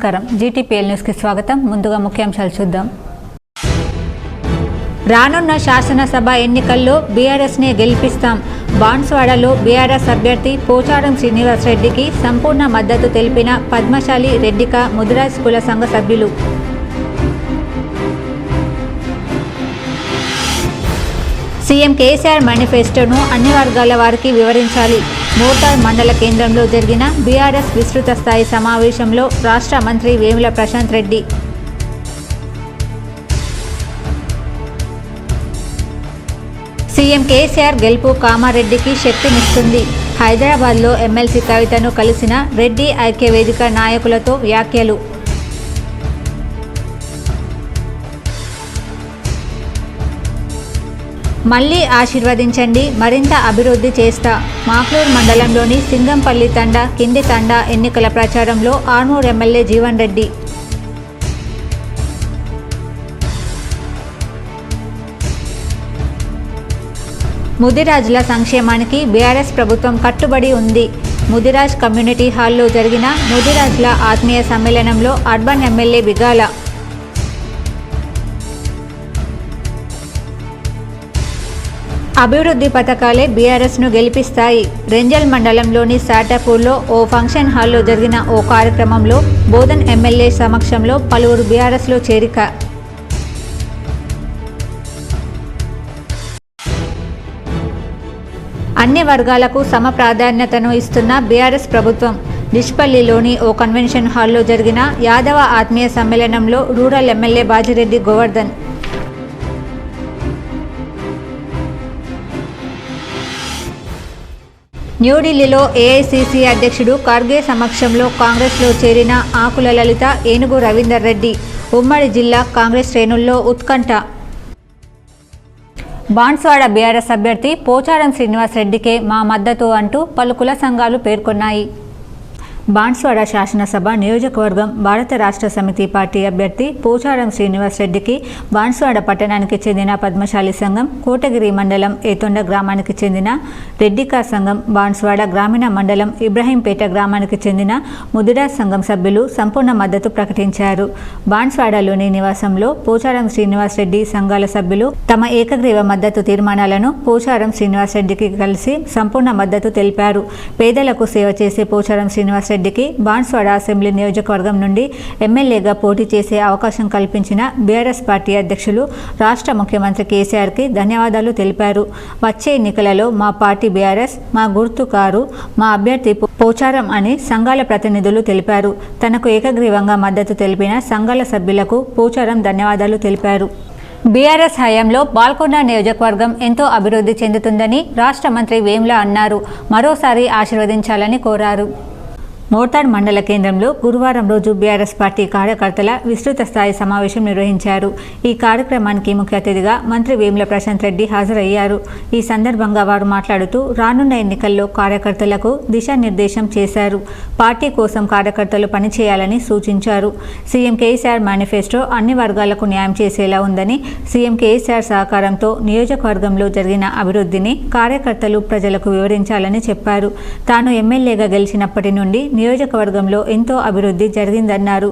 నమస్కారం GTPL news కి స్వాగతం. ముందుగా ముఖ్యాంశాలు చూద్దాం. రానున్న శాసనసభ ఎన్నికల్లో బీఆర్ఎస్ నే గెలిపిస్తాం. బాన్స్వాడలో బీఆర్ఎస్ అభ్యర్థి పోచారం శ్రీనివాస్ రెడ్డికి సంపూర్ణ మద్దతు తెలిపిన పద్మశాలి రెడ్డిక ముదిరాజ్ కుల సంఘ సభ్యులు. సీఎం కేసీఆర్ మేనిఫెస్టోను అన్ని వర్గాల వారికి వివరించాలి. మోటార్ మండల కేంద్రంలో జరిగిన బీఆర్ఎస్ విస్తృత స్థాయి సమావేశంలో రాష్ట్ర మంత్రి వేముల ప్రశాంత్ రెడ్డి. సీఎం కేసీఆర్ గెలుపు కామారెడ్డికి శక్తినిస్తుంది. హైదరాబాద్లో ఎమ్మెల్సీ కవితను కలిసిన రెడ్డి ఐక్యవేదిక నాయకులతో వ్యాఖ్యలు. మళ్లీ ఆశీర్వదించండి, మరింత అభివృద్ధి చేస్తా. మాక్లూర్ మండలంలోని సింగంపల్లి తండా కింది తండా ఎన్నికల ప్రచారంలో ఆర్మూర్ ఎమ్మెల్యే జీవన్ రెడ్డి. ముదిరాజుల సంక్షేమానికి బీఆర్ఎస్ ప్రభుత్వం కట్టుబడి ఉంది. ముదిరాజ్ కమ్యూనిటీ హాల్లో జరిగిన ముదిరాజుల ఆత్మీయ సమ్మేళనంలో అర్బన్ ఎమ్మెల్యే బిగాల. అభివృద్ధి పథకాలే బీఆర్ఎస్ను గెలిపిస్తాయి. రెంజల్ మండలంలోని సాటాపూర్లో ఓ ఫంక్షన్ హాల్లో జరిగిన ఓ కార్యక్రమంలో బోధన్ ఎమ్మెల్యే సమక్షంలో పలువురు బీఆర్ఎస్లో చేరిక. అన్ని వర్గాలకు సమ ప్రాధాన్యతను ఇస్తున్న బీఆర్ఎస్ ప్రభుత్వం. డిష్పల్లిలోని ఓ కన్వెన్షన్ హాల్లో జరిగిన యాదవ ఆత్మీయ సమ్మేళనంలో రూరల్ ఎమ్మెల్యే బాజిరెడ్డి గోవర్ధన్. న్యూఢిల్లీలో ఏఐసీసీ అధ్యక్షుడు ఖర్గే సమక్షంలో కాంగ్రెస్లో చేరిన ఆకుల లలిత, ఏనుగు రవీందర్ రెడ్డి. ఉమ్మడి జిల్లా కాంగ్రెస్ శ్రేణుల్లో ఉత్కంఠ. బాన్స్వాడ బీఆర్ఎస్ అభ్యర్థి పోచారం శ్రీనివాస్ రెడ్డికే మా మద్దతు అంటూ పలు కుల సంఘాలు పేర్కొన్నాయి. బాన్స్వాడ శాసనసభ నియోజకవర్గం భారత రాష్ట్ర సమితి పార్టీ అభ్యర్థి పోచారం శ్రీనివాస్ రెడ్డికి బాన్స్వాడ పట్టణానికి చెందిన పద్మశాలి సంఘం, కోటగిరి మండలం ఏతొండ గ్రామానికి చెందిన రెడ్డికా సంఘం, బాన్స్వాడ గ్రామీణ మండలం ఇబ్రహీంపేట గ్రామానికి చెందిన ముదిరాజ్ సంఘం సభ్యులు సంపూర్ణ మద్దతు ప్రకటించారు. బాన్స్వాడలోని నివాసంలో పోచారం శ్రీనివాస్ రెడ్డి సంఘాల సభ్యులు తమ ఏకగ్రీవ మద్దతు తీర్మానాలను పోచారం శ్రీనివాస్ రెడ్డికి కలిసి సంపూర్ణ మద్దతు తెలిపారు. పేదలకు సేవ చేసే పోచారం శ్రీనివాస్ రెడ్డికి బాన్స్వాడ అసెంబ్లీ నియోజకవర్గం నుండి ఎమ్మెల్యేగా పోటీ చేసే అవకాశం కల్పించిన బీఆర్ఎస్ పార్టీ అధ్యక్షులు, రాష్ట్ర ముఖ్యమంత్రి కేసీఆర్కి ధన్యవాదాలు తెలిపారు. వచ్చే ఎన్నికలలో మా పార్టీ బీఆర్ఎస్, మా గుర్తు కారు, మా అభ్యర్థి పోచారం అని సంఘాల ప్రతినిధులు తెలిపారు. తనకు ఏకగ్రీవంగా మద్దతు తెలిపిన సంఘాల సభ్యులకు పోచారం ధన్యవాదాలు తెలిపారు. బీఆర్ఎస్ హయాంలో బాల్కొండ నియోజకవర్గం ఎంతో అభివృద్ధి చెందుతుందని రాష్ట్ర మంత్రి వేముల అన్నారు. మరోసారి ఆశీర్వదించాలని కోరారు. మోటార్ మండల కేంద్రంలో గురువారం రోజు బీఆర్ఎస్ పార్టీ కార్యకర్తల విస్తృత స్థాయి సమావేశం నిర్వహించారు. ఈ కార్యక్రమానికి ముఖ్య అతిథిగా మంత్రి వేముల ప్రశాంత్ రెడ్డి హాజరయ్యారు. ఈ సందర్భంగా వారు మాట్లాడుతూ రానున్న ఎన్నికల్లో కార్యకర్తలకు దిశానిర్దేశం చేశారు. పార్టీ కోసం కార్యకర్తలు పనిచేయాలని సూచించారు. సీఎం కేసీఆర్ మేనిఫెస్టో అన్ని వర్గాలకు న్యాయం చేసేలా ఉందని, సీఎం కేసీఆర్ సహకారంతో నియోజకవర్గంలో జరిగిన అభివృద్ధిని కార్యకర్తలు ప్రజలకు వివరించాలని చెప్పారు. తాను ఎమ్మెల్యేగా గెలిచినప్పటి నుండి నియోజకవర్గంలో ఎంతో అభివృద్ధి జరిగిందన్నారు.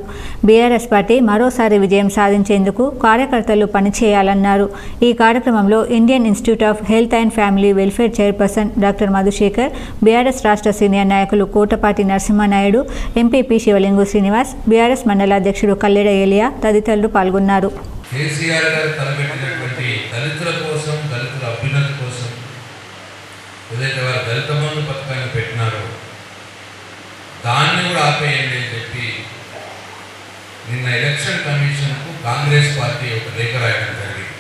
బీఆర్ఎస్ పార్టీ మరోసారి విజయం సాధించేందుకు కార్యకర్తలు పనిచేయాలన్నారు. ఈ కార్యక్రమంలో Indian institute of health and family welfare chairperson doctor Madhusekhar, BRS రాష్ట్ర సీనియర్ నాయకులు కోటపాటి నరసింహనాయుడు, ఎంపీపీ శివలింగు శ్రీనివాస్, బీఆర్ఎస్ మండల అధ్యక్షుడు కల్లెడ ఏలియా తదితరులు పాల్గొన్నారు. దాన్ని కూడా ఆపేయండి అని చెప్పి నిన్న ఎలక్షన్ కమిషన్కు కాంగ్రెస్ పార్టీ ఒక లేఖ రాయడం జరిగింది.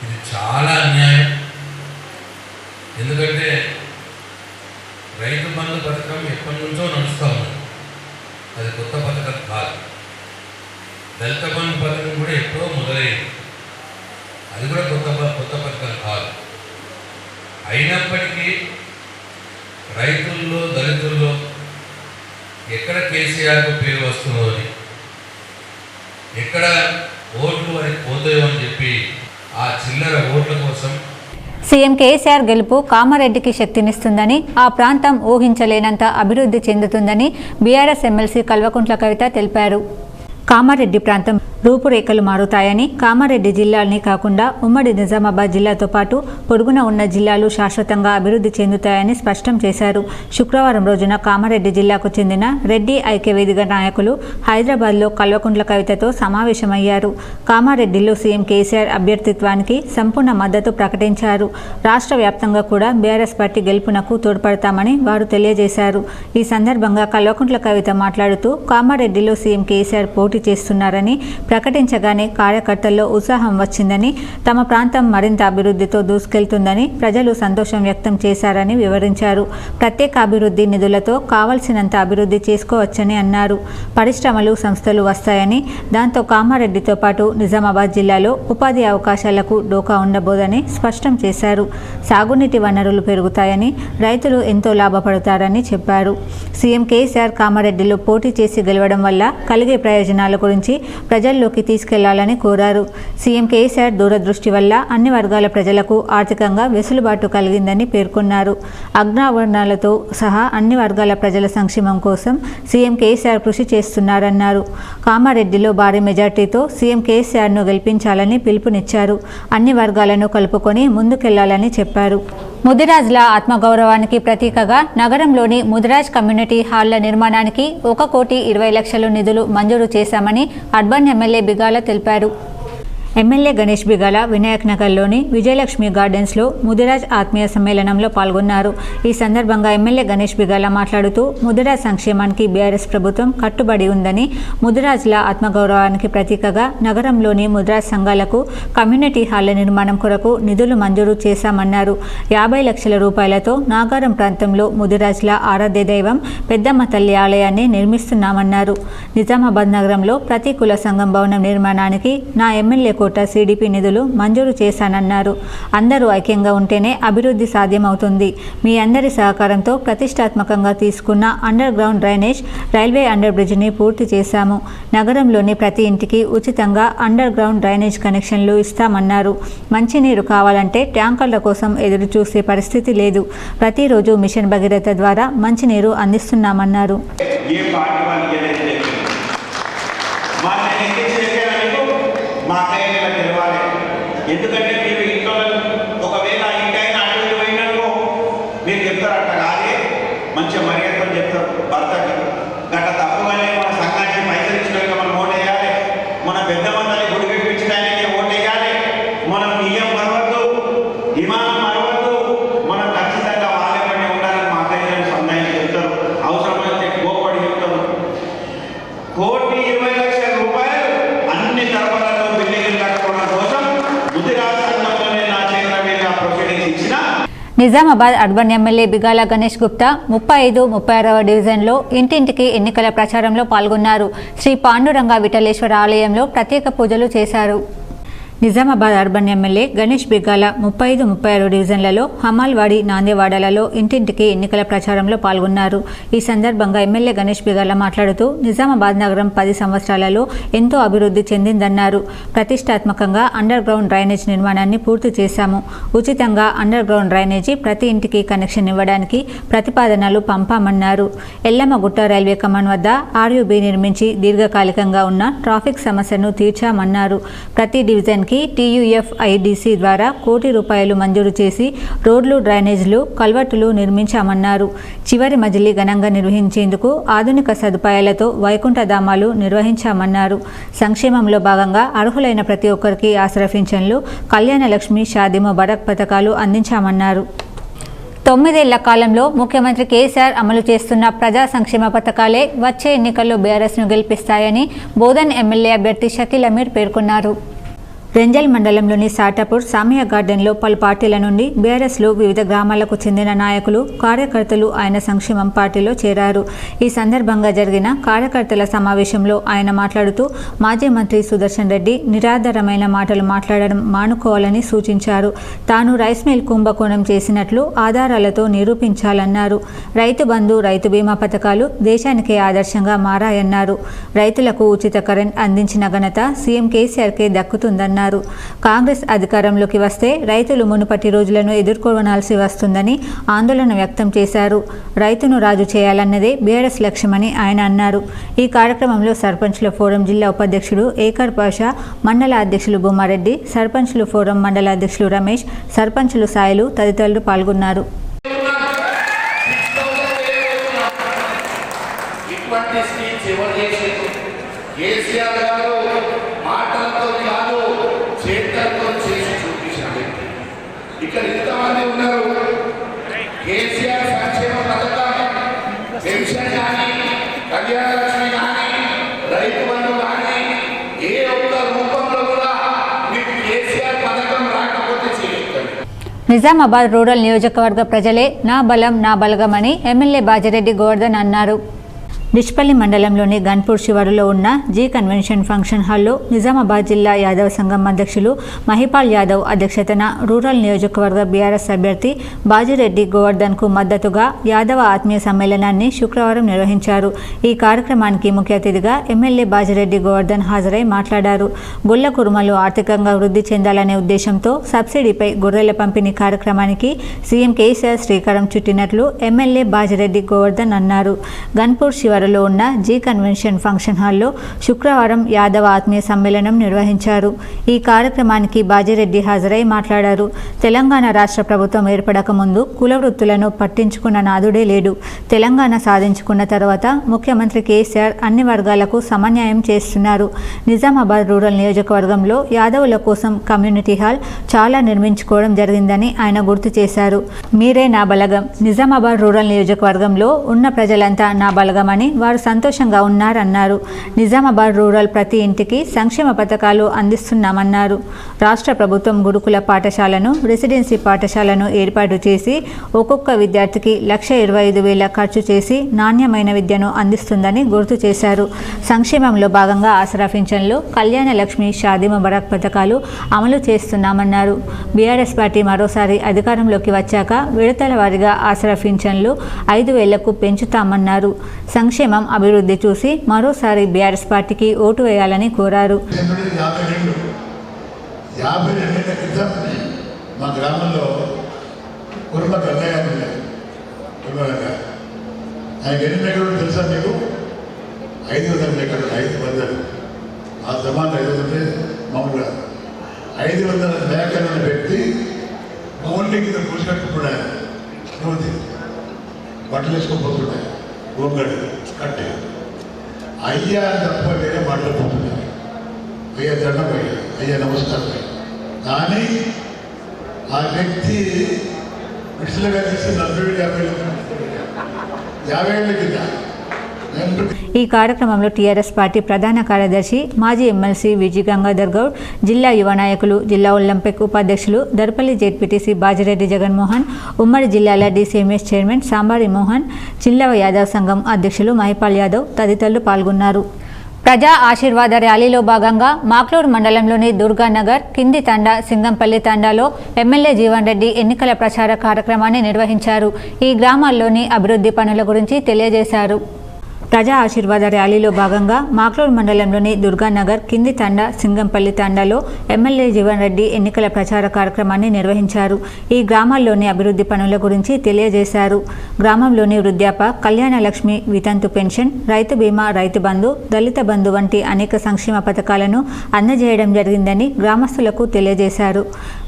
ఇది చాలా అన్యాయం. ఎందుకంటే రైతు బంధు పథకం ఎప్పటి నుంచో నడుస్తూ ఉంది, అది కొత్త పథకం కాదు. దళిత బంధు పథకం కూడా ఎప్పుడో మొదలైంది, అది కూడా కొత్త పథకం కాదు. అయినప్పటికీ రైతుల్లో, దళితుల్లో ఎక్కడ కేసీఆర్కు పేరు వస్తుందో అని, ఎక్కడ ఓట్లు అని పోతాయో అని చెప్పి ఆ చిల్లర ఓట్ల కోసం సీఎం కేసీఆర్ గెలుపు కామారెడ్డికి శక్తినిస్తుందని, ఆ ప్రాంతం ఊహించలేనంత అభివృద్ధి చెందుతుందని బీఆర్ఎస్ ఎమ్మెల్సీ కల్వకుంట్ల కవిత తెలిపారు. కామారెడ్డి ప్రాంతం రూపురేఖలు మారుతాయని, కామారెడ్డి జిల్లాని కాకుండా ఉమ్మడి నిజామాబాద్ జిల్లాతో పాటు పొరుగున ఉన్న జిల్లాలు శాశ్వతంగా అభివృద్ధి చెందుతాయని స్పష్టం చేశారు. శుక్రవారం రోజున కామారెడ్డి జిల్లాకు చెందిన రెడ్డి ఐక్యవేదిక నాయకులు హైదరాబాద్లో కల్వకుంట్ల కవితతో సమావేశమయ్యారు. కామారెడ్డిలో సీఎం కేసీఆర్ అభ్యర్థిత్వానికి సంపూర్ణ మద్దతు ప్రకటించారు. రాష్ట్ర వ్యాప్తంగా కూడా బీఆర్ఎస్ పార్టీ గెలుపునకు తోడ్పడతామని వారు తెలియజేశారు. ఈ సందర్భంగా కల్వకుంట్ల కవిత మాట్లాడుతూ, కామారెడ్డిలో సీఎం కేసీఆర్ పోటీ చేస్తున్నారని ప్రకటించగానే కార్యకర్తల్లో ఉత్సాహం వచ్చిందని, తమ ప్రాంతం మరింత అభివృద్ధితో దూసుకెళ్తుందని ప్రజలు సంతోషం వ్యక్తం చేశారని వివరించారు. ప్రత్యేక అభివృద్ధి నిధులతో కావలసినంత అభివృద్ధి చేసుకోవచ్చని అన్నారు. పరిశ్రమలు, సంస్థలు వస్తాయని, దాంతో కామారెడ్డితో పాటు నిజామాబాద్ జిల్లాలో ఉపాధి అవకాశాలకు డోకా ఉండబోదని స్పష్టం చేశారు. సాగునీటి వనరులు పెరుగుతాయని, రైతులు ఎంతో లాభపడతారని చెప్పారు. సీఎం కేసీఆర్ కామారెడ్డిలో పోటీ చేసి గెలవడం వల్ల కలిగే ప్రయోజనాల గురించి ప్రజల్లోకి తీసుకెళ్లాలని కోరారు. సీఎం కేసీఆర్ దూరదృష్టి వల్ల అన్ని వర్గాల ప్రజలకు ఆర్థికంగా వెసులుబాటు కలిగిందని పేర్కొన్నారు. అగ్రవర్ణాలతో సహా అన్ని వర్గాల ప్రజల సంక్షేమం కోసం సీఎం కేసీఆర్ కృషి చేస్తున్నారన్నారు. కామారెడ్డిలో భారీ మెజార్టీతో సీఎం కేసీఆర్ను గెలిపించాలని పిలుపునిచ్చారు. అన్ని వర్గాలను కలుపుకొని ముందుకెళ్లాలని చెప్పారు. ముదిరాజ్ల ఆత్మగౌరవానికి ప్రతీకగా నగరంలోని ముదిరాజ్ కమ్యూనిటీ హాళ్ల నిర్మాణానికి 1,20,00,000 నిధులు మంజూరు చేశామని అర్బన్ ఎమ్మెల్యే బిగాల తెలిపారు. ఎమ్మెల్యే గణేష్ బిగాల వినాయక్ నగర్లోని విజయలక్ష్మి గార్డెన్స్లో ముదిరాజ్ ఆత్మీయ సమ్మేళనంలో పాల్గొన్నారు. ఈ సందర్భంగా ఎమ్మెల్యే గణేష్ బిగాల మాట్లాడుతూ, ముదిరాజ్ సంక్షేమానికి బీఆర్ఎస్ ప్రభుత్వం కట్టుబడి ఉందని, ముదిరాజ్ల ఆత్మగౌరవానికి ప్రతీకగా నగరంలోని ముదిరాజ్ సంఘాలకు కమ్యూనిటీ హాళ్ల నిర్మాణం కొరకు నిధులు మంజూరు చేశామన్నారు. 50 లక్షల రూపాయలతో నాగారం ప్రాంతంలో ముదిరాజ్ల ఆరాధ్య దైవం పెద్దమ్మ తల్లి ఆలయాన్ని నిర్మిస్తున్నామన్నారు. నిజామాబాద్ నగరంలో ప్రతి కుల సంఘం భవనం నిర్మాణానికి నా ఎమ్మెల్యే కోట సిడిపి నిధులు మంజూరు చేశానన్నారు. అందరూ ఐక్యంగా ఉంటేనే అభివృద్ధి సాధ్యమవుతుంది. మీ అందరి సహకారంతో ప్రతిష్టాత్మకంగా తీసుకున్న underground drainage, railway under బ్రిడ్జిని పూర్తి చేశాము. నగరంలోని ప్రతి ఇంటికి ఉచితంగా అండర్ గ్రౌండ్ డ్రైనేజ్ కనెక్షన్లు ఇస్తామన్నారు. మంచినీరు కావాలంటే ట్యాంకర్ల కోసం ఎదురు చూసే పరిస్థితి లేదు. ప్రతిరోజు మిషన్ భగీరథ ద్వారా మంచినీరు అందిస్తున్నామన్నారు. ఎందుకంటే మీరు ఇంట్లో ఒకవేళ ఇంటైనా అటు ఇటు పోయిననుకో మీరు చెప్తారట కాదే, మంచిగా మర్యాదతో చెప్తారు భర్తకి. గట్ట తప్పుగానే మన సంఘానికి పైసలు ఇచ్చినాక మనం ఓటేయాలి, మన పెద్ద మందిని గుడి వినిపించడానికి ఓటేయాలి, మనం నియం మరవద్దు, ఇమాం మరవద్దు, మనం ఖచ్చితంగా వాళ్ళే పడి ఉండాలని మా అక్కయ్యని సంధానం చెప్తారు. అవసరమైతే గోపడి చెప్తారు. 1,20,00,000 రూపాయలు అన్ని తరఫాలలో బిల్డింగ్లు కట్టుకోవడం కోసం నిజామాబాద్ అర్బన్ ఎమ్మెల్యే బిగాల గణేష్ గుప్తా 35, 36వ డివిజన్లో ఇంటింటికి ఎన్నికల ప్రచారంలో పాల్గొన్నారు. శ్రీ పాండురంగ విఠలేశ్వర ఆలయంలో ప్రత్యేక పూజలు చేశారు. నిజామాబాద్ అర్బన్ ఎమ్మెల్యే గణేష్ బిగాల 35, 36 డివిజన్లలో హమాల్వాడి, నాందేవాడలలో ఇంటింటికి ఎన్నికల ప్రచారంలో పాల్గొన్నారు. ఈ సందర్భంగా ఎమ్మెల్యే గణేష్ బిగాల మాట్లాడుతూ, నిజామాబాద్ నగరం 10 సంవత్సరాలలో ఎంతో అభివృద్ధి చెందిందన్నారు. ప్రతిష్టాత్మకంగా అండర్ గ్రౌండ్ డ్రైనేజ్ నిర్మాణాన్ని పూర్తి చేశాము. ఉచితంగా అండర్ గ్రౌండ్ డ్రైనేజీ ప్రతి ఇంటికి కనెక్షన్ ఇవ్వడానికి ప్రతిపాదనలు పంపామన్నారు. ఎల్లమ్మగుట్ట రైల్వే కమాండ్ వద్ద ఆర్యూబీ నిర్మించి దీర్ఘకాలికంగా ఉన్న ట్రాఫిక్ సమస్యను తీర్చామన్నారు. ప్రతి డివిజన్ TUFIDC ద్వారా ₹1 కోటి మంజూరు చేసి రోడ్లు, డ్రైనేజీలు, కల్వర్టులు నిర్మించామన్నారు. చివరి మజిలీ ఘనంగా నిర్వహించేందుకు ఆధునిక సదుపాయాలతో వైకుంఠధామాలు నిర్వహించామన్నారు. సంక్షేమంలో భాగంగా అర్హులైన ప్రతి ఒక్కరికి ఆసరా పింఛన్లు, కళ్యాణ లక్ష్మి, షాదీ ముబారక్ పథకాలు అందించామన్నారు. 9 ఏళ్ల కాలంలో ముఖ్యమంత్రి కేసీఆర్ అమలు చేస్తున్న ప్రజా సంక్షేమ పథకాలే వచ్చే ఎన్నికల్లో బీఆర్ఎస్ను గెలిపిస్తాయని బోధన్ ఎమ్మెల్యే అభ్యర్థి షకీల్ అమీర్ పేర్కొన్నారు. రెంజల్ మండలంలోని సాటాపూర్ సామియా గార్డెన్లో పలు పార్టీల నుండి బీఆర్ఎస్లో వివిధ గ్రామాలకు చెందిన నాయకులు, కార్యకర్తలు ఆయన సంక్షేమం పార్టీలో చేరారు. ఈ సందర్భంగా జరిగిన కార్యకర్తల సమావేశంలో ఆయన మాట్లాడుతూ, మాజీ మంత్రి సుదర్శన్ రెడ్డి నిరాధారమైన మాటలు మాట్లాడడం మానుకోవాలని సూచించారు. తాను రైస్ మిల్ కుంభకోణం చేసినట్లు ఆధారాలతో నిరూపించాలన్నారు. రైతు బంధు, రైతు బీమా పథకాలు దేశానికే ఆదర్శంగా మారాయన్నారు. రైతులకు ఉచిత కరెంట్ అందించిన ఘనత సీఎం కేసీఆర్కే దక్కుతుందన్నారు. పాల్గొన్నారు. కాంగ్రెస్ అధికారంలోకి వస్తే రైతులు మునుపటి రోజులను ఎదుర్కోవాల్సి వస్తుందని ఆందోళన వ్యక్తం చేశారు. రైతును రాజు చేయాలన్నదే బీఆర్ఎస్ లక్ష్యమని ఆయన అన్నారు. ఈ కార్యక్రమంలో సర్పంచ్ల ఫోరం జిల్లా ఉపాధ్యక్షుడు ఏకర్ పాషా, మండల అధ్యక్షులు బొమ్మారెడ్డి, సర్పంచ్లు ఫోరం మండల అధ్యక్షులు రమేష్, సర్పంచులు సాయిలు తదితరులు పాల్గొన్నారు. కేసీఆర్ గారు మాటలతో కాదు చేతులతో చేసి చూపించారు. ఇక్కడ ఇంతమంది ఉన్నారు. కేసీఆర్ సంక్షేమ పథకం, పెన్షన్ కానీ, కళ్యాణ లక్ష్మి కానీ, రైతు బంధు కానీ ఏ ఒక్క రూపంలో కూడా మీకు కేసీఆర్ పథకం రాకపోతే చేస్తారు. నిజామాబాద్ రూరల్ నియోజకవర్గ ప్రజలే నా బలం నా బలగమని ఎమ్మెల్యే బాజిరెడ్డి గోవర్ధన్ అన్నారు. డిష్పల్లి మండలంలోని గన్పూర్ శివారులో ఉన్న జీ కన్వెన్షన్ ఫంక్షన్ హాల్లో నిజామాబాద్ జిల్లా యాదవ సంఘం అధ్యక్షులు మహిపాల్ యాదవ్ అధ్యక్షతన రూరల్ నియోజకవర్గ బీఆర్ఎస్ అభ్యర్థి బాజిరెడ్డి గోవర్ధన్కు మద్దతుగా యాదవ ఆత్మీయ సమ్మేళనాన్ని శుక్రవారం నిర్వహించారు. ఈ కార్యక్రమానికి ముఖ్య అతిథిగా ఎమ్మెల్యే బాజిరెడ్డి గోవర్ధన్ హాజరై మాట్లాడారు. గొల్ల కురుమలు ఆర్థికంగా వృద్ధి చెందాలనే ఉద్దేశంతో సబ్సిడీపై గొర్రెల పంపిణీ కార్యక్రమానికి సీఎం కేసీఆర్ శ్రీకారం చుట్టినట్లు ఎమ్మెల్యే బాజిరెడ్డి గోవర్ధన్ అన్నారు. గన్పూర్ శివారు లో ఉన్న జీ కన్వెన్షన్ ఫంక్షన్ హాల్లో శుక్రవారం యాదవ ఆత్మీయ సమ్మేళనం నిర్వహించారు. ఈ కార్యక్రమానికి బాజిరెడ్డి హాజరై మాట్లాడారు. తెలంగాణ రాష్ట్ర ప్రభుత్వం ఏర్పడక ముందు కుల వృత్తులను పట్టించుకున్న నాదుడే లేడు. తెలంగాణ సాధించుకున్న తర్వాత ముఖ్యమంత్రి కేసీఆర్ అన్ని వర్గాలకు సమన్యాయం చేస్తున్నారు. నిజామాబాద్ రూరల్ నియోజకవర్గంలో యాదవుల కోసం కమ్యూనిటీ హాల్ చాలా నిర్మించుకోవడం జరిగిందని ఆయన గుర్తు చేశారు. మీరే నా బలగం. నిజామాబాద్ రూరల్ నియోజకవర్గంలో ఉన్న ప్రజలంతా నా బలగమని వారు సంతోషంగా ఉన్నారన్నారు. నిజామాబాద్ రూరల్ ప్రతి ఇంటికి సంక్షేమ పథకాలు అందిస్తున్నామన్నారు. రాష్ట్ర ప్రభుత్వం గురుకుల పాఠశాలను, రెసిడెన్సీ పాఠశాలను ఏర్పాటు చేసి ఒక్కొక్క విద్యార్థికి 1,25,000 ఖర్చు చేసి నాణ్యమైన విద్యను అందిస్తుందని గుర్తు చేశారు. సంక్షేమంలో భాగంగా ఆసరా పింఛన్లు, కళ్యాణ లక్ష్మి, షాదీ ముబారక్ పథకాలు అమలు చేస్తున్నామన్నారు. బీఆర్ఎస్ పార్టీ మరోసారి అధికారంలోకి వచ్చాక విడతల వారీగా ఆసరా పింఛన్లు 5,000కు పెంచుతామన్నారు. సంక్షేమం, అభివృద్ధి చూసి మరోసారి బీఆర్ఎస్ పార్టీకి ఓటు వేయాలని కోరారు. 50 ఏళ్ల క్రితం మా గ్రామంలో కుర్మ గంగయ్య ఉన్నారు. కుర్మ గంగయ్య ఆయన ఎన్ని మేకలు తెలుసా మీకు? 500 మేకలు, 5 వందలు. ఆ జమాన్లో 500 మామూలుగా 500 మేకలను పెట్టి ఓన్లీ కింద కూర్చోట్టుకున్నాయి. బట్టలు వేసుకోపోతున్నాయి, గోంగడి కట్టే అయ్యా తప్ప వేరే మాట్లాడుకుంటున్నాయి. అయ్యా దండమయ్య, అయ్యా నమస్కారం. కానీ ఆ వ్యక్తి విడుదలగా తీసి 40-50 ఏళ్ళ కింద. ఈ కార్యక్రమంలో టీఆర్ఎస్ పార్టీ ప్రధాన కార్యదర్శి, మాజీ ఎమ్మెల్సీ విజి గంగాధర్ గౌడ్, జిల్లా యువ నాయకులు, జిల్లా ఒలింపిక్ ఉపాధ్యక్షులు దర్పల్లి జెడ్పీటీసీ బాజిరెడ్డి జగన్మోహన్, ఉమ్మడి జిల్లాల డీసీఎంఎస్ చైర్మన్ సాంబారి మోహన్, జిల్లా యాదవ్ సంఘం అధ్యక్షులు మహిపాల్ యాదవ్ తదితరులు పాల్గొన్నారు. ప్రజా ఆశీర్వాద ర్యాలీలో భాగంగా మాక్లూరు మండలంలోని దుర్గానగర్, కింది తండా, సింగంపల్లి తండాలో ఎమ్మెల్యే జీవన్ రెడ్డి ఎన్నికల ప్రచార కార్యక్రమాన్ని నిర్వహించారు. ఈ గ్రామాల్లోని అభివృద్ధి పనుల గురించి తెలియజేశారు. ప్రజా ఆశీర్వాద ర్యాలీలో భాగంగా మాక్లూరు మండలంలోని దుర్గానగర్, కింది తండా, సింగంపల్లి తండాలో ఎమ్మెల్యే జీవన్ రెడ్డి ఎన్నికల ప్రచార కార్యక్రమాన్ని నిర్వహించారు. ఈ గ్రామాల్లోని అభివృద్ధి పనుల గురించి తెలియజేశారు. గ్రామంలోని వృద్ధాప, కళ్యాణ లక్ష్మి, వితంతు పెన్షన్, రైతు బీమా, రైతు బంధు, దళిత బంధు వంటి అనేక సంక్షేమ పథకాలను అందజేయడం జరిగిందని గ్రామస్తులకు తెలియజేశారు.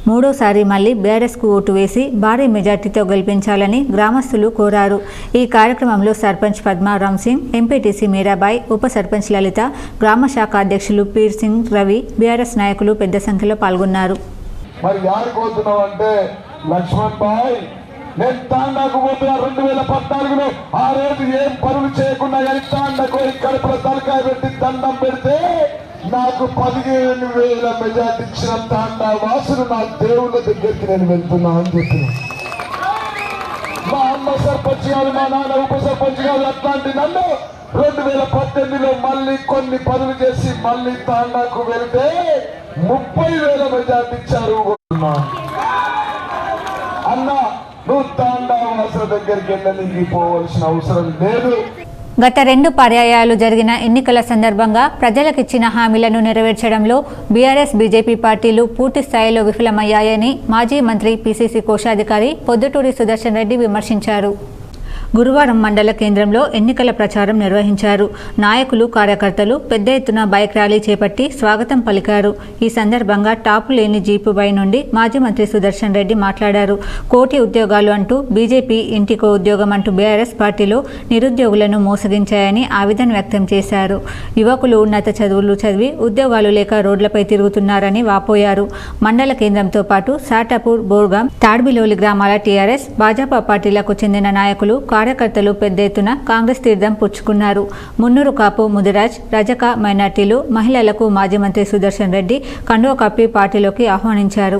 మూడోసారి మళ్లీ బీఆర్ఎస్కు ఓటు వేసి భారీ మెజార్టీతో గెలిపించాలని గ్రామస్తులు కోరారు. ఈ కార్యక్రమంలో సర్పంచ్ పద్మా రామ్ సింగ్, ఎంపీటీసీ మీరాబాయి, ఉప సర్పంచ్ లలిత, గ్రామ శాఖ అధ్యక్షులు పీర్ సింగ్, రవి, బీఆర్ఎస్ నాయకులు పెద్ద సంఖ్యలో పాల్గొన్నారు. మరి యారు కోరుతున్నాం అంటే లక్ష్మణ్ భాయ్, నేను తాండాకు పోతున్నా 2014లో. ఆ రోజు ఏం పనులు చేయకుండా కానీ తాండాకు కడుపులో తలకాయ పెట్టి దండం పెడితే నాకు 15,000 మెజార్టీ ఇచ్చిన తాండా వాసులు నా దేవుళ్ళ దగ్గరికి నేను వెళ్తున్నా అని చెప్పిన. మా అమ్మ సర్పంచ్ గారు, మా నాన్న ఉప సర్పంచ్ గారు అట్లాంటి నన్ను 2018లో మళ్ళీ కొన్ని పనులు చేసి మళ్ళీ తాండాకు వెళ్తే 30,000 మెజార్టీ ఇచ్చారు. అన్న, నువ్వు తాండా వాసుల దగ్గరికి వెళ్ళడానికి పోవలసిన అవసరం లేదు. గత 2 పర్యాయాలు జరిగిన ఎన్నికల సందర్భంగా ప్రజలకిచ్చిన హామీలను నెరవేర్చడంలో బీఆర్ఎస్ బీజేపీ పార్టీలు పూర్తి స్థాయిలో విఫలమయ్యాయని మాజీ మంత్రి పీసీసీ కోశాధికారి పొద్దుటూరి సుదర్శన్ రెడ్డి విమర్శించారు. గురువారం మండల కేంద్రంలో ఎన్నికల ప్రచారం నిర్వహించారు. నాయకులు, కార్యకర్తలు పెద్ద ఎత్తున బైక్ ర్యాలీ చేపట్టి స్వాగతం పలికారు. ఈ సందర్భంగా టాపు లేని జీపుపై నుండి మాజీ మంత్రి సుదర్శన్ రెడ్డి మాట్లాడారు. కోటి ఉద్యోగాలు అంటూ బీజేపీ, ఇంటికో ఉద్యోగం అంటూ బీఆర్ఎస్ పార్టీలో నిరుద్యోగులను మోసగించాయని ఆవేదన వ్యక్తం చేశారు. యువకులు ఉన్నత చదువులు చదివి ఉద్యోగాలు లేక రోడ్లపై తిరుగుతున్నారని వాపోయారు. మండల కేంద్రంతో పాటు సాటాపూర్, బోర్గాం, తాడ్బిలోలి గ్రామాల టీఆర్ఎస్, భాజపా పార్టీలకు చెందిన నాయకులు, కార్యకర్తలు పెద్ద ఎత్తున కాంగ్రెస్ తీర్థం పుచ్చుకున్నారు. మున్నూరు కాపు, ముదిరాజ్, రజక, మైనార్టీలు, మహిళలకు మాజీ మంత్రి సుదర్శన్ రెడ్డి కండువా కప్పి పార్టీలోకి ఆహ్వానించారు.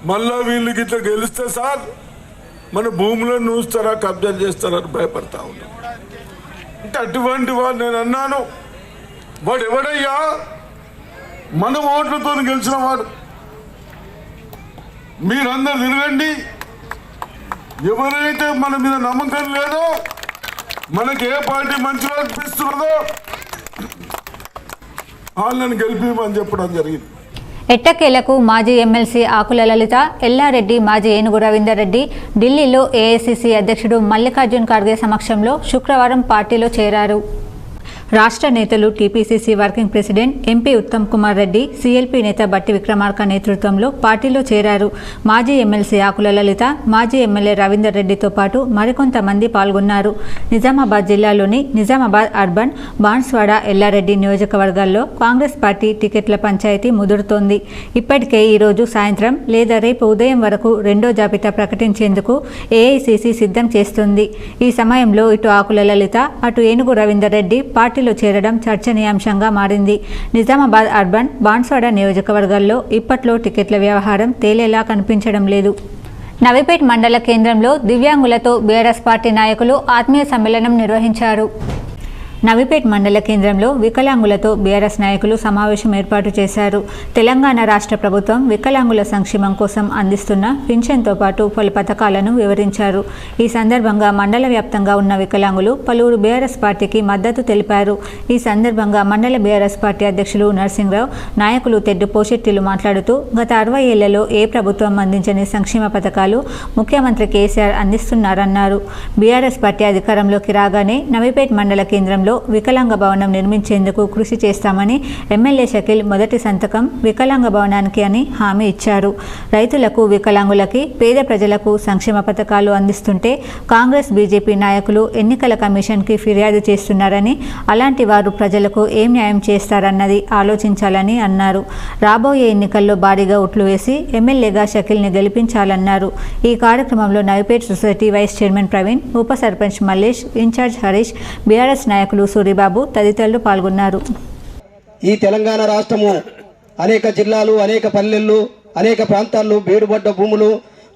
మళ్ళా వీళ్ళు గిట్ల గెలిస్తే సార్ మన భూములను నూస్తారా, కబ్జా చేస్తారని భయపడతా ఉన్నాం. అంటే అటువంటి వాడు నేను అన్నాను, వాడు ఎవడయ్యా? మన ఓట్లతో గెలిచిన వాడు. మీరందరూ తిరగండి. ఎవరైతే మన మీద నమ్మకం లేదో, మనకి ఏ పార్టీ మంచిగా అనిపిస్తున్నదో వాళ్ళని గెలిపిమని చెప్పడం జరిగింది. ఎట్టకేలకు మాజీ ఎమ్మెల్సీ ఆకుల లలిత, ఎల్లారెడ్డి, మాజీ ఏనుగు రవీందర్ రెడ్డి ఢిల్లీలో ఏఐసీసీ అధ్యక్షుడు మల్లికార్జున్ ఖర్గే సమక్షంలో శుక్రవారం పార్టీలో చేరారు. రాష్ట్ర నేతలు, TPCC working president MP Uttam Kumar Reddy, CLP నేత బట్టి విక్రమార్క నేతృత్వంలో పార్టీలో చేరారు. మాజీ ఎమ్మెల్సీ ఆకుల లలిత, మాజీ ఎమ్మెల్యే రవీందర్ రెడ్డితో పాటు మరికొంతమంది పాల్గొన్నారు. నిజామాబాద్ జిల్లాలోని నిజామాబాద్ అర్బన్, బాన్స్వాడ, ఎల్లారెడ్డి నియోజకవర్గాల్లో కాంగ్రెస్ పార్టీ టికెట్ల పంచాయతీ ముదురుతోంది. ఇప్పటికే ఈరోజు సాయంత్రం లేదా రేపు ఉదయం వరకు రెండో జాబితా ప్రకటించేందుకు ఏఐసీసీ సిద్ధం చేస్తుంది. ఈ సమయంలో ఇటు ఆకుల లలిత, అటు ఏనుగు రవీందర్ రెడ్డి పార్టీలో చేరడం చర్చనీయాంశంగా మారింది. నిజామాబాద్ అర్బన్, బాన్స్వాడ నియోజకవర్గాల్లో ఇప్పట్లో టికెట్ల వ్యవహారం తేలేలా కనిపించడం లేదు. నవీపేట్ మండల కేంద్రంలో దివ్యాంగులతో బీఆర్ఎస్ పార్టీ నాయకులు ఆత్మీయ సమ్మేళనం నిర్వహించారు. నవీపేట్ మండల కేంద్రంలో వికలాంగులతో బీఆర్ఎస్ నాయకులు సమావేశం ఏర్పాటు చేశారు. తెలంగాణ రాష్ట్ర ప్రభుత్వం వికలాంగుల సంక్షేమం కోసం అందిస్తున్న పింఛన్తో పాటు పలు పథకాలను వివరించారు. ఈ సందర్భంగా మండల వ్యాప్తంగా ఉన్న వికలాంగులు పలువురు బీఆర్ఎస్ పార్టీకి మద్దతు తెలిపారు. ఈ సందర్భంగా మండల బీఆర్ఎస్ పార్టీ అధ్యక్షులు నర్సింగ్రావు, నాయకులు తెడ్డు పోషెట్టిలు మాట్లాడుతూ గత 60 ఏళ్లలో ఏ ప్రభుత్వం అందించని సంక్షేమ పథకాలు ముఖ్యమంత్రి కేసీఆర్ అందిస్తున్నారన్నారు. బీఆర్ఎస్ పార్టీ అధికారంలోకి రాగానే నవీపేట్ మండల కేంద్రంలో వికలాంగ భవనం నిర్మించేందుకు కృషి చేస్తామని ఎమ్మెల్యే షకీల్ మొదటి సంతకం వికలాంగ భవనానికి అని హామీ ఇచ్చారు. రైతులకు, వికలాంగులకి, పేద ప్రజలకు సంక్షేమ పథకాలు అందిస్తుంటే కాంగ్రెస్, బీజేపీ నాయకులు ఎన్నికల కమిషన్కి ఫిర్యాదు చేస్తున్నారని, అలాంటి వారు ప్రజలకు ఏం న్యాయం చేస్తారన్నది ఆలోచించాలని అన్నారు. రాబోయే ఎన్నికల్లో భారీగా ఓట్లు వేసి ఎమ్మెల్యేగా షకీల్ని గెలిపించాలన్నారు. ఈ కార్యక్రమంలో Navipet society vice chairman Praveen, ఉప సర్పంచ్ మల్లేష్, ఇన్ఛార్జ్ హరీష్, బీఆర్ఎస్ నాయకులు సూరిబాబు తదితరులు పాల్గొన్నారు. ఈ తెలంగాణ రాష్ట్రము అనేక జిల్లాలు, అనేక పల్లెళ్ళు, అనేక ప్రాంతాల్లో బేడుబడ్డ భూములు,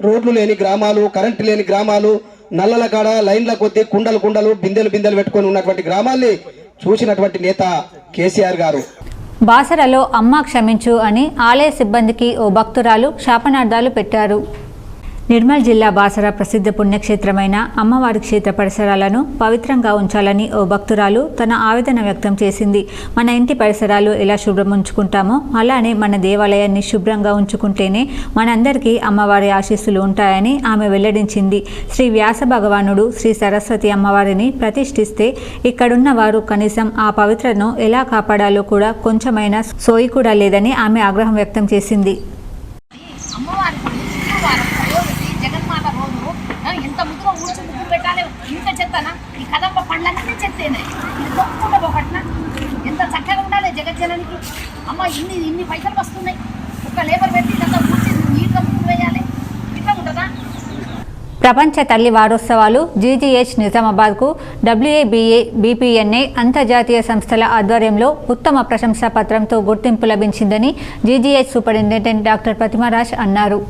రోడ్లు లేని గ్రామాలు, కరెంటు లేని గ్రామాలు, నల్లల కాడ లైన్ల కొద్దీ కుండలు బిందెలు పెట్టుకొని ఉన్నటువంటి గ్రామాల్ని చూసినటువంటి నేత కేసీఆర్ గారు. బాసరలో అమ్మా క్షమించు అని ఆలయ సిబ్బందికి ఓ భక్తురాలు శాపనార్థాలు పెట్టారు. నిర్మల్ జిల్లా బాసర ప్రసిద్ధ పుణ్యక్షేత్రమైన అమ్మవారి క్షేత్ర పరిసరాలను పవిత్రంగా ఉంచాలని ఓ భక్తురాలు తన ఆవేదన వ్యక్తం చేసింది. మన ఇంటి పరిసరాలు ఎలా శుభ్రం ఉంచుకుంటామో అలానే మన దేవాలయాన్ని శుభ్రంగా ఉంచుకుంటేనే మనందరికీ అమ్మవారి ఆశీస్సులు ఉంటాయని ఆమె వెల్లడించింది. శ్రీ వ్యాస భగవానుడు, శ్రీ సరస్వతి అమ్మవారిని ప్రతిష్ఠిస్తే ఇక్కడున్న వారు కనీసం ఆ పవిత్రను ఎలా కాపాడాలో కూడా కొంచెమైనా సోయి కూడా లేదని ఆమె ఆగ్రహం వ్యక్తం చేసింది. జగన్మాత రోజు ఎంత ముద్దుగా ఊడ్చి ముగ్గురు పెట్టాలి, ఇంత చెత్తనా? ఈ కదంబ పండ్లన్నీ చెత్తేనే, ఇది తొక్కుకుండా ఒకటిన ఎంత చక్కగా ఉండాలి జగజ్జనానికి. అమ్మ ఇన్ని పైసలు వస్తున్నాయి, ఒక లేబర్ పెట్టి ఇదంతా ఊడ్చి నీట్గా ముగ్గురు వేయాలి, ఇట్లా ఉంటుందా? ప్రపంచ తల్లి వారోత్సవాలు జీజీహెచ్ నిజామాబాద్కు WABA BPNA అంతర్జాతీయ సంస్థల ఆధ్వర్యంలో ఉత్తమ ప్రశంసా పత్రంతో గుర్తింపు లభించిందని జీజీహెచ్ సూపరింటెండెంట్ డాక్టర్ ప్రతిమారాజ్ అన్నారు.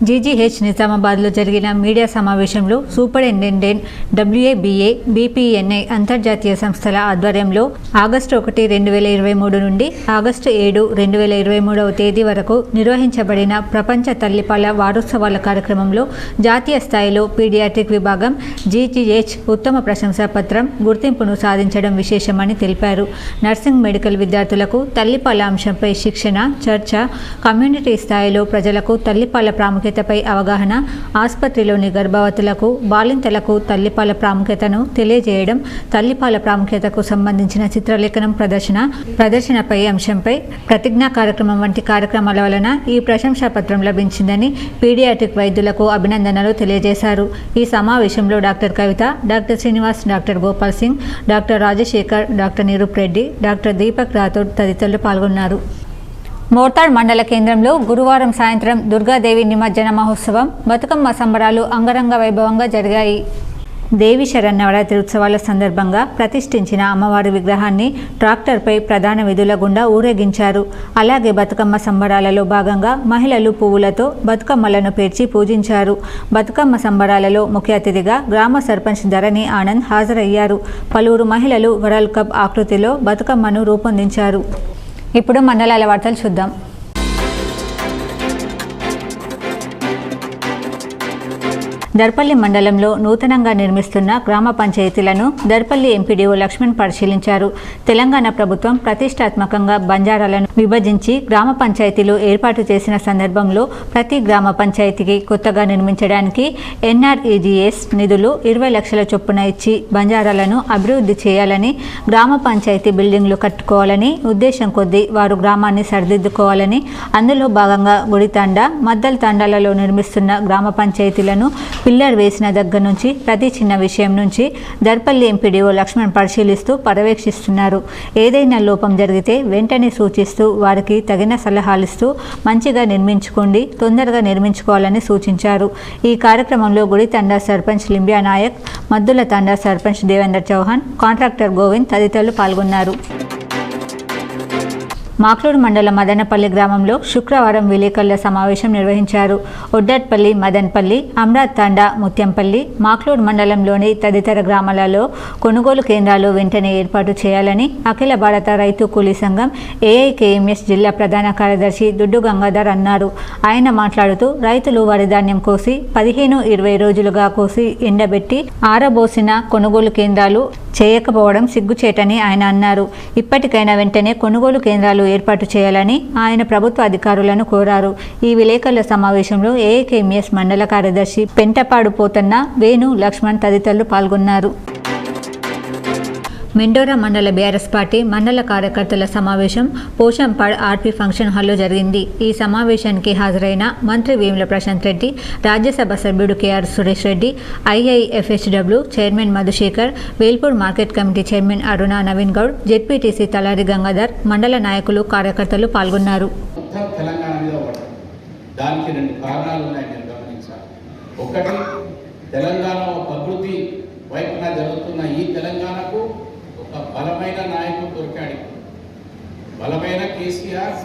జీజీహెచ్ నిజామాబాద్లో జరిగిన మీడియా సమావేశంలో సూపరింటెండెంట్ WABA BPNI అంతర్జాతీయ సంస్థల ఆధ్వర్యంలో ఆగస్టు 1, 2023 నుండి ఆగస్టు 7, 2023 తేదీ వరకు నిర్వహించబడిన ప్రపంచ తల్లిపాల వారోత్సవాల కార్యక్రమంలో జాతీయ స్థాయిలో పీడియాట్రిక్ విభాగం జీజీహెచ్ ఉత్తమ ప్రశంసా పత్రం గుర్తింపును సాధించడం విశేషమని తెలిపారు. నర్సింగ్ మెడికల్ విద్యార్థులకు తల్లిపాల అంశంపై శిక్షణ, చర్చ, కమ్యూనిటీ స్థాయిలో ప్రజలకు తల్లిపాల ప్రాముఖ్యతపై అవగాహన, ఆసుపత్రిలోని గర్భవతులకు, బాలింతలకు తల్లిపాల ప్రాముఖ్యతను తెలియజేయడం, తల్లిపాల ప్రాముఖ్యతకు సంబంధించిన చిత్రలేఖనం ప్రదర్శనపై అంశంపై ప్రతిజ్ఞా కార్యక్రమం వంటి కార్యక్రమాల వలన ఈ ప్రశంసా పత్రం లభించిందని పీడియాట్రిక్ వైద్యులకు అభినందనలు తెలియజేశారు. ఈ సమావేశంలో doctor Kavitha, doctor Srinivas, doctor Gopal Singh, doctor Rajasekhar, doctor Niroop Reddy, doctor Deepak Rathod తదితరులు పాల్గొన్నారు. మోర్తాడ్ మండల కేంద్రంలో గురువారం సాయంత్రం దుర్గాదేవి నిమజ్జన మహోత్సవం, బతుకమ్మ సంబరాలు అంగరంగ వైభవంగా జరిగాయి. దేవి శరన్నవరాత్రి ఉత్సవాల సందర్భంగా ప్రతిష్ఠించిన అమ్మవారి విగ్రహాన్ని ట్రాక్టర్పై ప్రధాన వీధుల గుండా ఊరేగించారు. అలాగే బతుకమ్మ సంబరాలలో భాగంగా మహిళలు పువ్వులతో బతుకమ్మలను పేర్చి పూజించారు. బతుకమ్మ సంబరాలలో ముఖ్య అతిథిగా గ్రామ సర్పంచ్ ధరణి ఆనంద్ హాజరయ్యారు. పలువురు మహిళలు వరల్డ్ కప్ ఆకృతిలో బతుకమ్మను రూపొందించారు. ఇప్పుడు మండలాల వార్తలు చూద్దాం. దర్పల్లి మండలంలో నూతనంగా నిర్మిస్తున్న గ్రామ పంచాయతీలను దర్పల్లి ఎంపీడీఓ లక్ష్మణ్ పరిశీలించారు. తెలంగాణ ప్రభుత్వం ప్రతిష్టాత్మకంగా బంజారాలను విభజించి గ్రామ పంచాయతీలు ఏర్పాటు చేసిన సందర్భంలో ప్రతి గ్రామ పంచాయతీకి కొత్తగా నిర్మించడానికి NREGS నిధులు 20 లక్షల చొప్పున ఇచ్చి బంజారాలను అభివృద్ధి చేయాలని, గ్రామ పంచాయతీ బిల్డింగ్లు కట్టుకోవాలని ఉద్దేశం కొద్దీ వారు గ్రామాన్ని సరిదిద్దుకోవాలని, అందులో భాగంగా గుడితాండ, మద్దల్ తాండాలలో నిర్మిస్తున్న గ్రామ పంచాయతీలను పిల్లర్ వేసిన దగ్గర నుంచి ప్రతి చిన్న విషయం నుంచి దర్పల్లి ఎంపీడీఓ లక్ష్మణ్ పరిశీలిస్తూ పర్యవేక్షిస్తున్నారు. ఏదైనా లోపం జరిగితే వెంటనే సూచిస్తూ వారికి తగిన సలహాలిస్తూ మంచిగా నిర్మించుకోండి, తొందరగా నిర్మించుకోవాలని సూచించారు. ఈ కార్యక్రమంలో గుడితండా సర్పంచ్ లింబియా నాయక్, మద్దుల తండా సర్పంచ్ దేవేందర్ చౌహాన్, కాంట్రాక్టర్ గోవింద్ తదితరులు పాల్గొన్నారు. మాక్లూరు మండలం మదనపల్లి గ్రామంలో శుక్రవారం విలేకరుల సమావేశం నిర్వహించారు. ఒడ్డట్పల్లి, మదన్పల్లి, అమ్రాద్ తాండా, ముత్యంపల్లి, మాక్లూరు మండలంలోని తదితర గ్రామాలలో కొనుగోలు కేంద్రాలు వెంటనే ఏర్పాటు చేయాలని అఖిల భారత రైతు కూలీ సంఘం AIKMS జిల్లా ప్రధాన కార్యదర్శి దుడ్డు గంగాధర్ అన్నారు. ఆయన మాట్లాడుతూ రైతులు వరి ధాన్యం కోసి 15-20 రోజులుగా కోసి ఎండబెట్టి ఆరబోసిన కొనుగోలు కేంద్రాలు చేయకపోవడం సిగ్గుచేటని ఆయన అన్నారు. ఇప్పటికైనా వెంటనే కొనుగోలు కేంద్రాలు ఏర్పాటు చేయాలని ఆయన ప్రభుత్వ అధికారులను కోరారు. ఈ విలేకరుల సమావేశంలో AIKMS మండల కార్యదర్శి పెంటపాడు పోతన్న, వేణు, లక్ష్మణ్ తదితరులు పాల్గొన్నారు. మెండోరా మండల బీఆర్ఎస్ పార్టీ మండల కార్యకర్తల సమావేశం పోషంపాడ్ RP ఫంక్షన్ హాల్లో జరిగింది. ఈ సమావేశానికి హాజరైన మంత్రి వేముల ప్రశాంత్ రెడ్డి, రాజ్యసభ సభ్యుడు KR Suresh Reddy, IIFHW chairman Madhusekhar, Velpur market committee chairman Aruna Naveen Goud, ZPTC Talari Gangadhar, మండల నాయకులు, కార్యకర్తలు పాల్గొన్నారు. దానికి 2 కారణాలు ఉన్నాయి, నేను గమనించాలి. ఒకటి, తెలంగాణ అభివృద్ధి వైపున జరుగుతున్న ఈ తెలంగాణకు ఒక బలమైన నాయకుడు దొరికాడు. బలమైన కేసీఆర్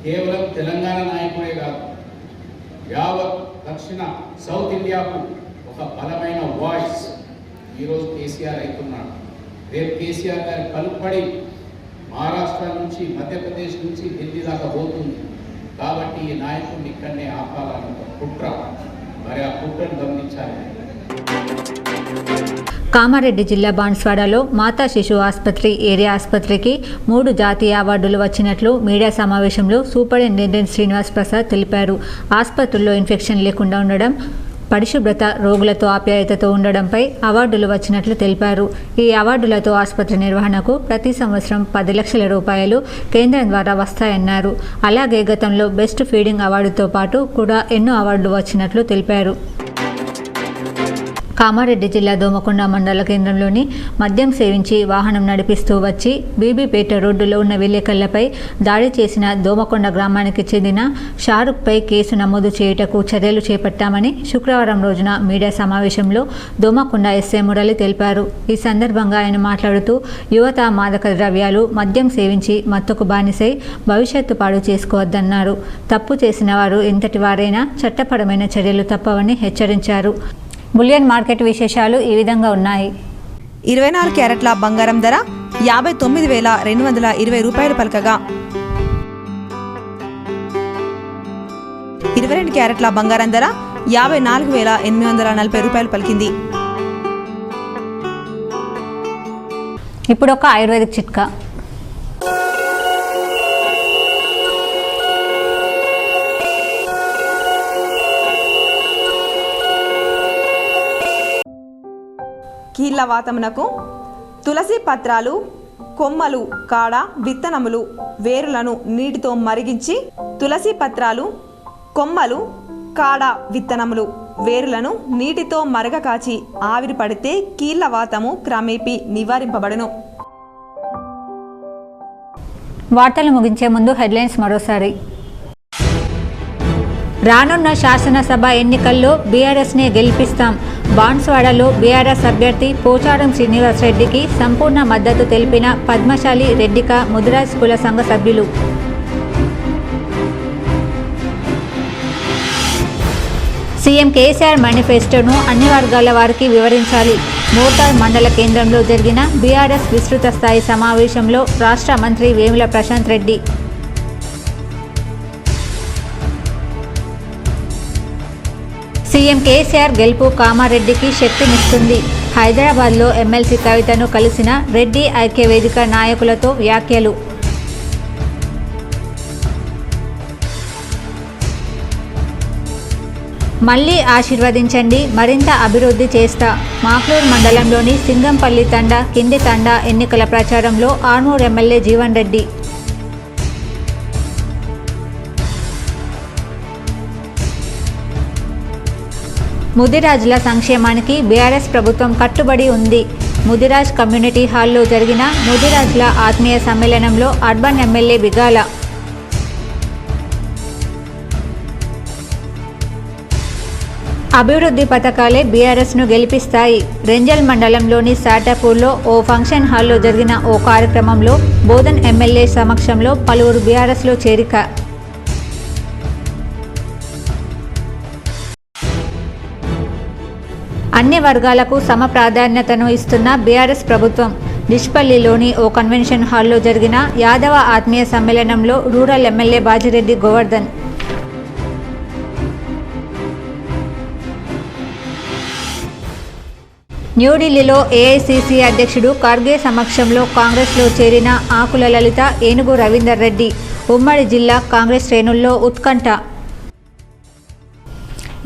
కేవలం తెలంగాణ నాయకుడే కాదు, యావత్ దక్షిణ సౌత్ ఇండియాకు ఒక బలమైన వాయిస్ ఈరోజు కేసీఆర్ అవుతున్నాడు. రేపు కేసీఆర్ గారి పలుపడి మహారాష్ట్ర నుంచి, మధ్యప్రదేశ్ నుంచి ఢిల్లీ దాకా పోతుంది. కాబట్టి ఈ నాయకుడిని ఇక్కడనే ఆపాలని కుట్ర, మరి ఆ కుట్రను గమనించాలి. కామారెడ్డి జిల్లా బాన్స్వాడలో మాతా శిశు ఆసుపత్రి ఏరియా ఆసుపత్రికి 3 జాతీయ అవార్డులు వచ్చినట్లు మీడియా సమావేశంలో సూపరింటెండెంట్ శ్రీనివాస్ ప్రసాద్ తెలిపారు. ఆసుపత్రుల్లో ఇన్ఫెక్షన్ లేకుండా ఉండడం, పరిశుభ్రత, రోగులతో ఆప్యాయతతో ఉండడంపై అవార్డులు వచ్చినట్లు తెలిపారు. ఈ అవార్డులతో ఆసుపత్రి నిర్వహణకు ప్రతి సంవత్సరం 10 లక్షల రూపాయలు కేంద్రం ద్వారా వస్తాయన్నారు. అలాగే గతంలో బెస్ట్ ఫీడింగ్ అవార్డుతో పాటు కూడా ఎన్నో అవార్డులు వచ్చినట్లు తెలిపారు. కామారెడ్డి జిల్లా దోమకొండ మండల కేంద్రంలోని మద్యం సేవించి వాహనం నడిపిస్తూ వచ్చి బీబీపేట రోడ్డులో ఉన్న విలేకరులపై దాడి చేసిన దోమకొండ గ్రామానికి చెందిన షారుఖ్పై కేసు నమోదు చేయుటకు చర్యలు చేపట్టామని శుక్రవారం రోజున మీడియా సమావేశంలో దోమకొండ ఎస్ఐ మురళి తెలిపారు. ఈ సందర్భంగా ఆయన మాట్లాడుతూ యువత మాదక ద్రవ్యాలు మద్యం సేవించి మత్తుకు బానిసై భవిష్యత్తు పాడు చేసుకోవద్దన్నారు. తప్పు చేసిన వారు ఎంతటి వారైనా చట్టపరమైన చర్యలు తప్పవని హెచ్చరించారు. బులియన్ మార్కెట్ విశేషాలు ఈ విధంగా ఉన్నాయి. 24 క్యారెట్ల బంగారం ధర 59,220 రూపాయలు పలకగా 22 క్యారెట్ల బంగారం ధర 54,840 రూపాయలు పలికింది. ఇప్పుడు ఒక ఆయుర్వేదిక్ చిట్కా. కీళ్ళ వాతమునకు తులసి పత్రాలు, కొమ్మలు, కాడ, విత్తనములు, వేరులను నీటితో మరిగించి తులసి పత్రాలు, కొమ్మలు, కాడ, విత్తనములు, వేరులను నీటితో మరగకాచి ఆవిరి పడితే కీళ్ళ వాతము క్రమేపీ నివారింపబడును. వార్తలు ముగించే ముందు హెడ్లైన్స్ మరోసారి. రానున్న శాసనసభ ఎన్నికల్లో బీఆర్ఎస్నే గెలిపిస్తాం. బాన్స్వాడలో బీఆర్ఎస్ అభ్యర్థి పోచారం శ్రీనివాస్ రెడ్డికి సంపూర్ణ మద్దతు తెలిపిన పద్మశాలి రెడ్డిక ముదిరాజ్ కుల సంఘ సభ్యులు. సీఎం కేసీఆర్ మేనిఫెస్టోను అన్ని వర్గాల వారికి వివరించాలి. మోటార్ మండల కేంద్రంలో జరిగిన బీఆర్ఎస్ విస్తృత స్థాయి సమావేశంలో రాష్ట్ర మంత్రి వేముల ప్రశాంత్ రెడ్డి. సీఎం కేసీఆర్ గెలుపు కామారెడ్డికి శక్తినిస్తుంది. హైదరాబాద్లో ఎమ్మెల్సీ కవితను కలిసిన రెడ్డి ఐక్యవేదిక నాయకులతో వ్యాఖ్యలు. మళ్లీ ఆశీర్వదించండి, మరింత అభివృద్ధి చేస్తా. మాక్లూర్ మండలంలోని సింగంపల్లి తండా, కింది తండా ఎన్నికల ప్రచారంలో ఆర్మూర్ ఎమ్మెల్యే జీవన్ రెడ్డి. ముదిరాజుల సంక్షేమానికి బీఆర్ఎస్ ప్రభుత్వం కట్టుబడి ఉంది. ముదిరాజ్ కమ్యూనిటీ హాల్లో జరిగిన ముదిరాజుల ఆత్మీయ సమ్మేళనంలో అర్బన్ ఎమ్మెల్యే బిగాల. అభివృద్ధి పథకాలే బీఆర్ఎస్ను గెలిపిస్తాయి. రెంజల్ మండలంలోని సాటాపూర్లో ఓ ఫంక్షన్ హాల్లో జరిగిన ఓ కార్యక్రమంలో బోధన్ ఎమ్మెల్యే సమక్షంలో పలువురు బీఆర్ఎస్లో చేరిక. అన్ని వర్గాలకు సమ ప్రాధాన్యతను ఇస్తున్న బీఆర్ఎస్ ప్రభుత్వం. డిష్పల్లిలోని ఓ కన్వెన్షన్ హాల్లో జరిగిన యాదవ ఆత్మీయ సమ్మేళనంలో రూరల్ ఎమ్మెల్యే బాజిరెడ్డి గోవర్ధన్. న్యూఢిల్లీలో ఏఐసీసీ అధ్యక్షుడు ఖర్గే సమక్షంలో కాంగ్రెస్లో చేరిన ఆకుల లలిత, ఏనుగు రవీందర్ రెడ్డి. ఉమ్మడి జిల్లా కాంగ్రెస్ శ్రేణుల్లో ఉత్కంఠ.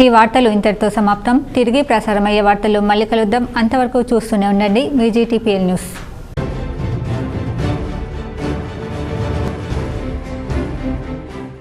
ఈ వార్తలు ఇంతటితో సమాప్తం. తిరిగి ప్రసారమయ్యే వార్తలు మళ్ళీ కలుద్దాం. అంతవరకు చూస్తూనే ఉండండి మీ జీటీపీఎల్ న్యూస్.